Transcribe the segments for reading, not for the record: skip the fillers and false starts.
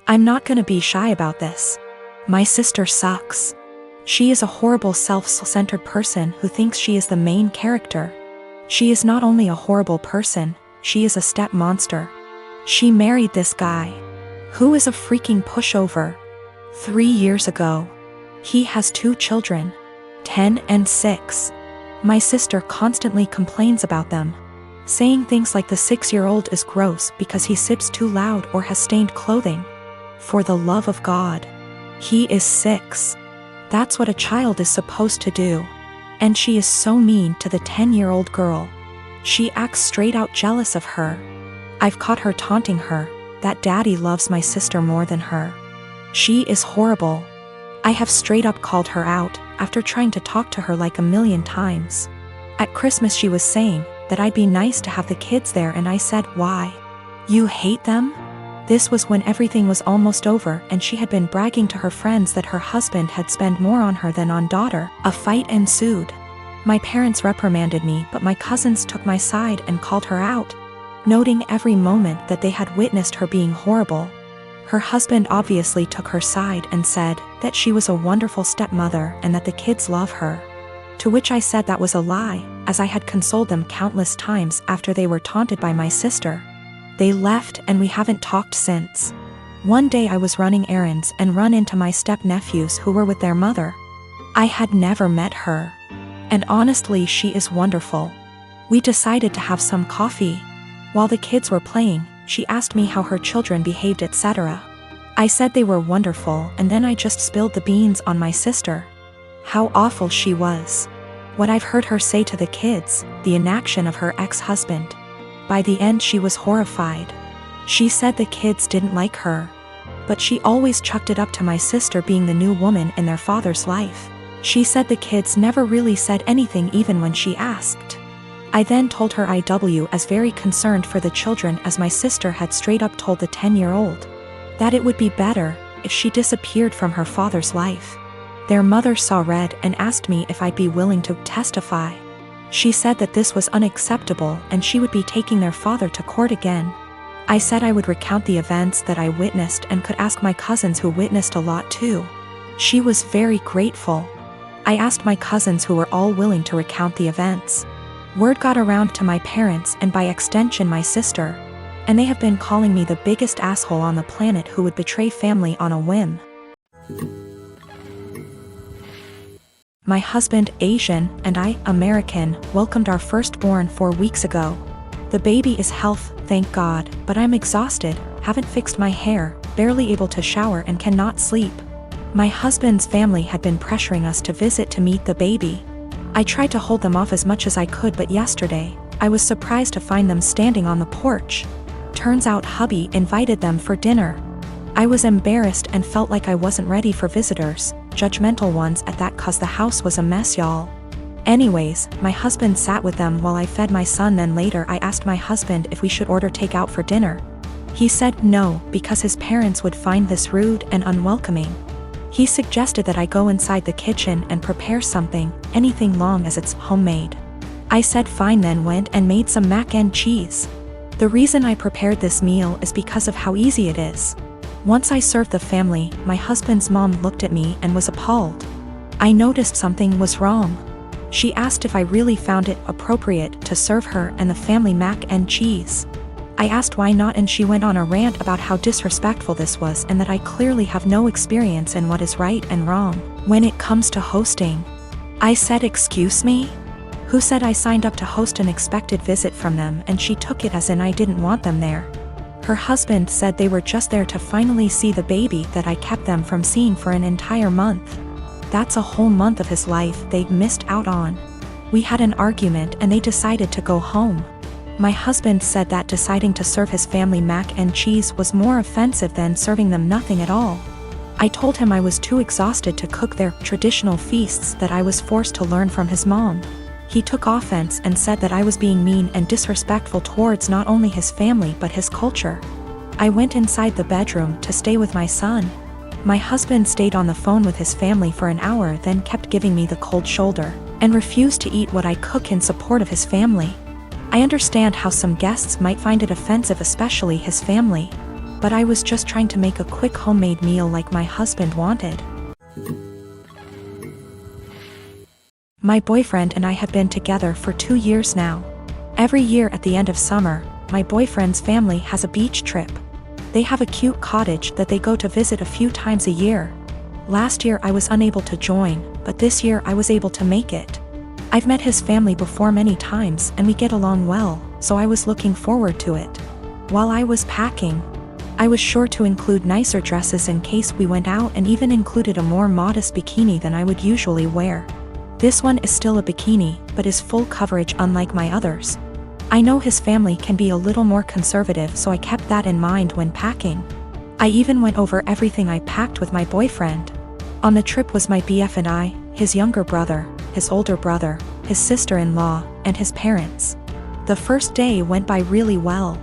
I'm not gonna be shy about this. My sister sucks. She is a horrible self-centered person who thinks she is the main character. She is not only a horrible person, she is a step monster. She married this guy, who is a freaking pushover. 3 years ago. He has 2 children, 10 and 6. My sister constantly complains about them, saying things like the 6-year-old is gross because he sips too loud or has stained clothing. For the love of God. He is 6. That's what a child is supposed to do. And she is so mean to the 10-year-old girl. She acts straight out jealous of her. I've caught her taunting her, that daddy loves my sister more than her. She is horrible. I have straight up called her out, after trying to talk to her like a million times. At Christmas she was saying that I'd be nice to have the kids there, and I said, why? You hate them? This was when everything was almost over and she had been bragging to her friends that her husband had spent more on her than on daughter. A fight ensued. My parents reprimanded me, but my cousins took my side and called her out, noting every moment that they had witnessed her being horrible. Her husband obviously took her side and said that she was a wonderful stepmother and that the kids love her. To which I said that was a lie, as I had consoled them countless times after they were taunted by my sister. They left and we haven't talked since. One day I was running errands and run into my step-nephews who were with their mother. I had never met her. And honestly, she is wonderful. We decided to have some coffee. While the kids were playing, she asked me how her children behaved, etc. I said they were wonderful, and then I just spilled the beans on my sister. How awful she was. What I've heard her say to the kids, the inaction of her ex-husband. By the end she was horrified. She said the kids didn't like her. But she always chucked it up to my sister being the new woman in their father's life. She said the kids never really said anything even when she asked. I then told her I was very concerned for the children, as my sister had straight up told the 10-year-old that it would be better if she disappeared from her father's life. Their mother saw red and asked me if I'd be willing to testify. She said that this was unacceptable and she would be taking their father to court again. I said I would recount the events that I witnessed and could ask my cousins who witnessed a lot too. She was very grateful. I asked my cousins who were all willing to recount the events. Word got around to my parents and by extension my sister, and they have been calling me the biggest asshole on the planet who would betray family on a whim. My husband, Asian, and I, American, welcomed our firstborn 4 weeks ago. The baby is healthy, thank God, but I'm exhausted, haven't fixed my hair, barely able to shower and cannot sleep. My husband's family had been pressuring us to visit to meet the baby. I tried to hold them off as much as I could, but yesterday, I was surprised to find them standing on the porch. Turns out hubby invited them for dinner. I was embarrassed and felt like I wasn't ready for visitors, judgmental ones at that, cause the house was a mess, y'all. Anyways, my husband sat with them while I fed my son. Then later I asked my husband if we should order takeout for dinner. He said no, because his parents would find this rude and unwelcoming. He suggested that I go inside the kitchen and prepare something, anything long as it's homemade. I said fine, then went and made some mac and cheese. The reason I prepared this meal is because of how easy it is. Once I served the family, my husband's mom looked at me and was appalled. I noticed something was wrong. She asked if I really found it appropriate to serve her and the family mac and cheese. I asked why not, and she went on a rant about how disrespectful this was and that I clearly have no experience in what is right and wrong when it comes to hosting. I said, excuse me? Who said I signed up to host an expected visit from them? And she took it as in I didn't want them there. Her husband said they were just there to finally see the baby that I kept them from seeing for an entire month. That's a whole month of his life they missed out on. We had an argument and they decided to go home. My husband said that deciding to serve his family mac and cheese was more offensive than serving them nothing at all. I told him I was too exhausted to cook their traditional feasts, that I was forced to learn from his mom. He took offense and said that I was being mean and disrespectful towards not only his family but his culture. I went inside the bedroom to stay with my son. My husband stayed on the phone with his family for an hour, then kept giving me the cold shoulder, and refused to eat what I cook in support of his family. I understand how some guests might find it offensive, especially his family. but I was just trying to make a quick homemade meal like my husband wanted. My boyfriend and I have been together for 2 years now. Every year at the end of summer, my boyfriend's family has a beach trip. They have a cute cottage that they go to visit a few times a year. Last year I was unable to join, but this year I was able to make it. I've met his family before many times and we get along well, so I was looking forward to it. While I was packing, I was sure to include nicer dresses in case we went out and even included a more modest bikini than I would usually wear. This one is still a bikini, but is full coverage unlike my others. I know his family can be a little more conservative, so I kept that in mind when packing. I even went over everything I packed with my boyfriend. On the trip was my BF and I, his younger brother, his older brother, his sister-in-law, and his parents. The first day went by really well.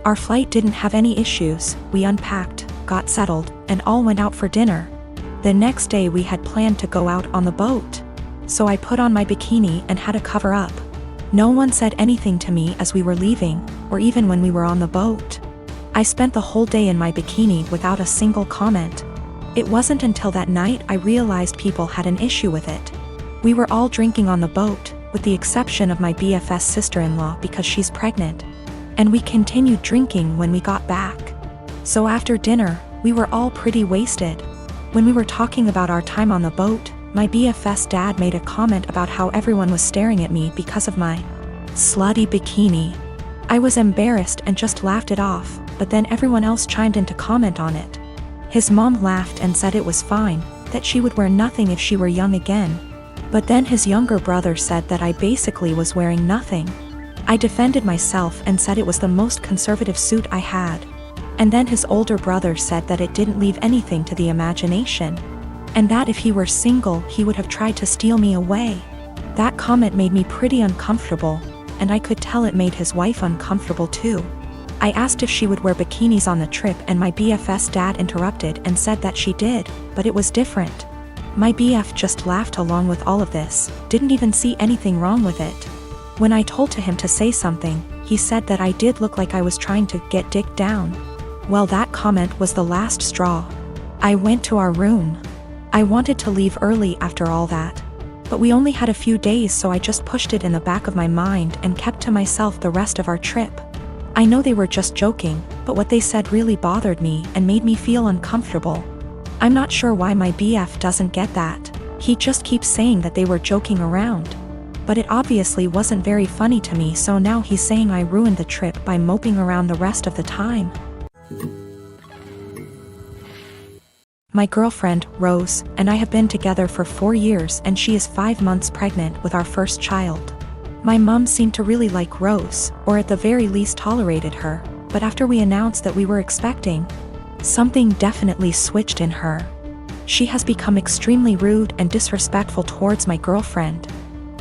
Our flight didn't have any issues, we unpacked, got settled, and all went out for dinner. The next day we had planned to go out on the boat. So I put on my bikini and had a cover up. No one said anything to me as we were leaving, or even when we were on the boat. I spent the whole day in my bikini without a single comment. It wasn't until that night I realized people had an issue with it. We were all drinking on the boat, with the exception of my BFS sister-in-law because she's pregnant. And we continued drinking when we got back. So after dinner, we were all pretty wasted. When we were talking about our time on the boat, my BFS dad made a comment about how everyone was staring at me because of my slutty bikini. I was embarrassed and just laughed it off, but then everyone else chimed in to comment on it. His mom laughed and said it was fine, that she would wear nothing if she were young again. But then his younger brother said that I basically was wearing nothing. I defended myself and said it was the most conservative suit I had. And then his older brother said that it didn't leave anything to the imagination. And that if he were single he would have tried to steal me away. That comment made me pretty uncomfortable, and I could tell it made his wife uncomfortable too. I asked if she would wear bikinis on the trip and my BFS dad interrupted and said that she did, but it was different. My BF just laughed along with all of this, didn't even see anything wrong with it. When I told him to say something, he said that I did look like I was trying to get dick down. Well, that comment was the last straw. I went to our room. I wanted to leave early after all that. But we only had a few days, so I just pushed it in the back of my mind and kept to myself the rest of our trip. I know they were just joking, but what they said really bothered me and made me feel uncomfortable. I'm not sure why my BF doesn't get that. He just keeps saying that they were joking around. But it obviously wasn't very funny to me, so now he's saying I ruined the trip by moping around the rest of the time. My girlfriend, Rose, and I have been together for 4 years and she is 5 months pregnant with our first child. My mom seemed to really like Rose, or at the very least tolerated her, but after we announced that we were expecting, something definitely switched in her. She has become extremely rude and disrespectful towards my girlfriend.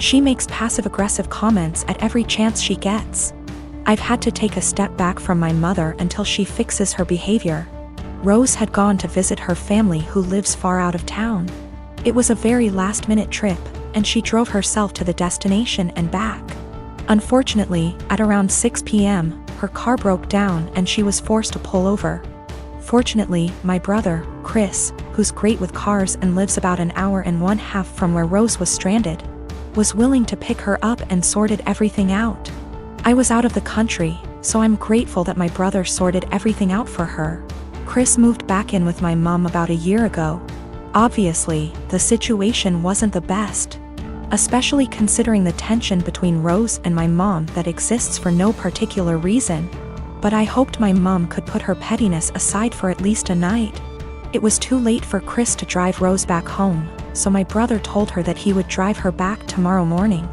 She makes passive-aggressive comments at every chance she gets. I've had to take a step back from my mother until she fixes her behavior. Rose had gone to visit her family who lives far out of town. It was a very last-minute trip, and she drove herself to the destination and back. Unfortunately, at around 6 p.m., her car broke down and she was forced to pull over. Fortunately, my brother, Chris, who's great with cars and lives about an hour and 1/2 from where Rose was stranded, was willing to pick her up and sorted everything out. I was out of the country, so I'm grateful that my brother sorted everything out for her. Chris moved back in with my mom about a year ago. Obviously, the situation wasn't the best, especially considering the tension between Rose and my mom that exists for no particular reason. But I hoped my mom could put her pettiness aside for at least a night. It was too late for Chris to drive Rose back home, so my brother told her that he would drive her back tomorrow morning.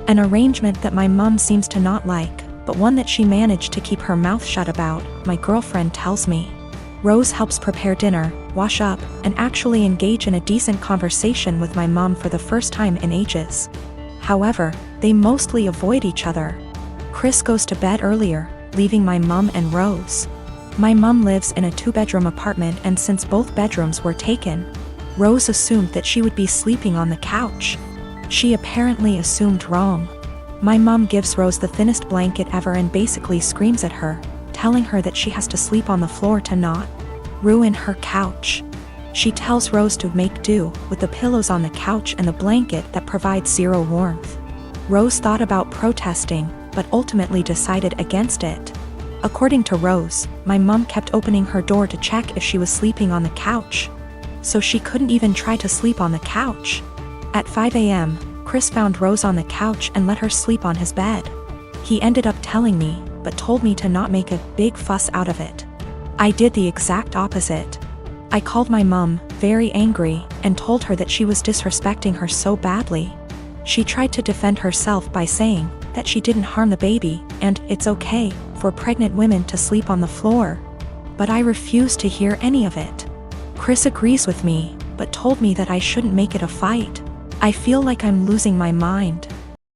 An arrangement that my mom seems to not like, but one that she managed to keep her mouth shut about, my girlfriend tells me. Rose helps prepare dinner, wash up, and actually engage in a decent conversation with my mom for the first time in ages. However, they mostly avoid each other. Chris goes to bed earlier, leaving my mom and Rose. My mom lives in a 2-bedroom apartment, and since both bedrooms were taken, Rose assumed that she would be sleeping on the couch. She apparently assumed wrong. My mom gives Rose the thinnest blanket ever and basically screams at her, telling her that she has to sleep on the floor to not ruin her couch. She tells Rose to make do with the pillows on the couch and the blanket that provides zero warmth. Rose thought about protesting, but ultimately decided against it. According to Rose, my mom kept opening her door to check if she was sleeping on the couch. So she couldn't even try to sleep on the couch. At 5 a.m., Chris found Rose on the couch and let her sleep on his bed. He ended up telling me, but told me to not make a big fuss out of it. I did the exact opposite. I called my mom, very angry, and told her that she was disrespecting her so badly. She tried to defend herself by saying that she didn't harm the baby, and it's okay for pregnant women to sleep on the floor. But I refused to hear any of it. Chris agrees with me, but told me that I shouldn't make it a fight. I feel like I'm losing my mind.